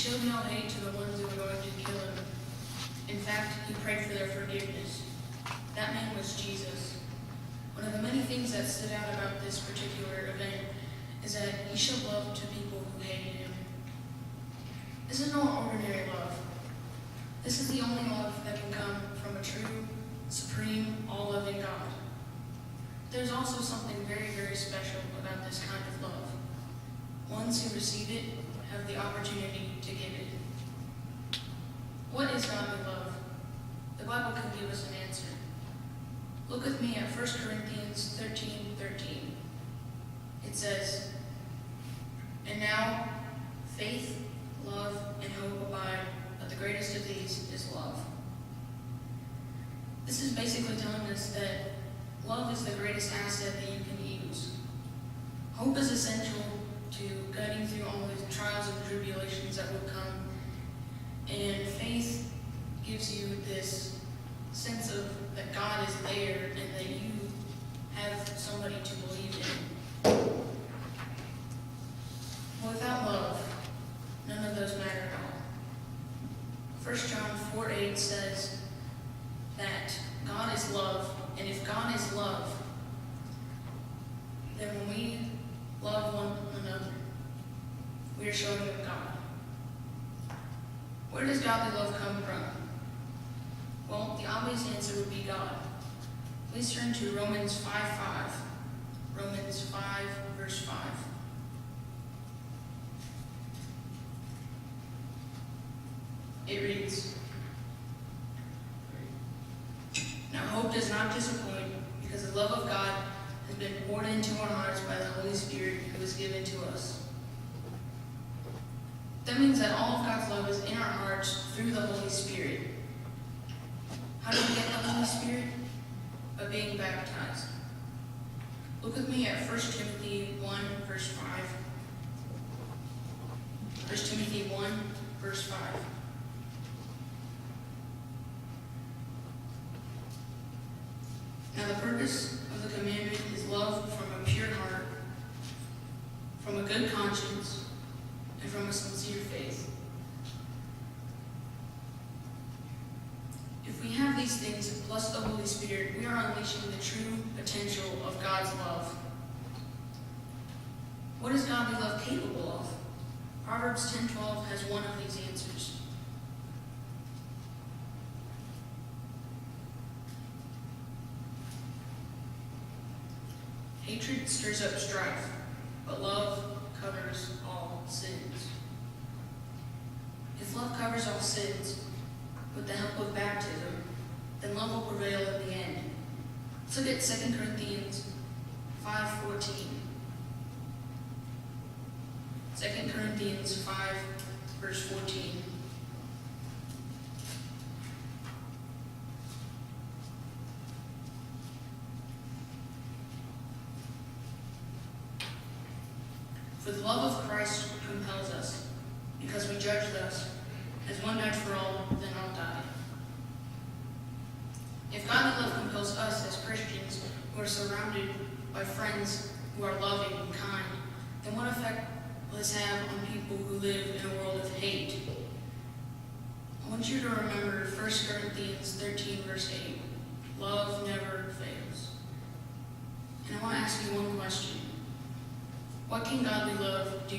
showed no hate to the ones who were going to kill him. In fact, he prayed for their forgiveness. That man was Jesus. One of the many things that stood out about this particular event is that he showed love to people who hated him. This is no ordinary love. This is the only love that can come from a true, supreme, all-loving God. There's also something very, very special about this kind of love. Ones who receive it have the opportunity to give it. What is godly love? The Bible can give us an answer. Look with me at 1 Corinthians 13:13. It says, "And now faith, love, and hope abide, but the greatest of these is love." This is basically telling us that love is the greatest asset that you can use. Hope is essential to guiding through all the trials and tribulations that will come. And faith gives you this sense of that God is there and that you have somebody to believe in. Without love, none of those matter at all. 1 John 4:8 says that God is love, and if God is love, then when we love one another, we are showing them God. Where does godly love come from? Well, the obvious answer would be God. Please turn to Romans 5:5. Romans 5, verse 5. It reads, "Now hope does not disappoint, because the love of God has been poured into our hearts by the Holy Spirit who is given to us." That means that all of God's love is in our hearts through the Holy Spirit. How do we get the Holy Spirit? By being baptized. Look with me at 1 Timothy 1, verse 5. 1 Timothy 1, verse 5. Now the purpose of the commandment is love from a pure heart, from a good conscience, and from a sincere faith. If we have these things, plus the Holy Spirit, we are unleashing the true potential of God's love. What is godly love capable of? Proverbs 10:12 has one of these answers. Hatred stirs up strife, but love covers all sins. If love covers all sins, with the help of baptism, then love will prevail in the end. Let's look at 2 Corinthians 5:14. 2 Corinthians 5, verse 14. For the love of Christ compels us, because we judge thus, as one died for all, then all died. If godly love compels us as Christians who are surrounded by friends who are loving and kind, then what effect will this have on people who live in a world of hate? I want you to remember 1 Corinthians 13, verse 8. Love never fails. And I want to ask you one question. What can godly love do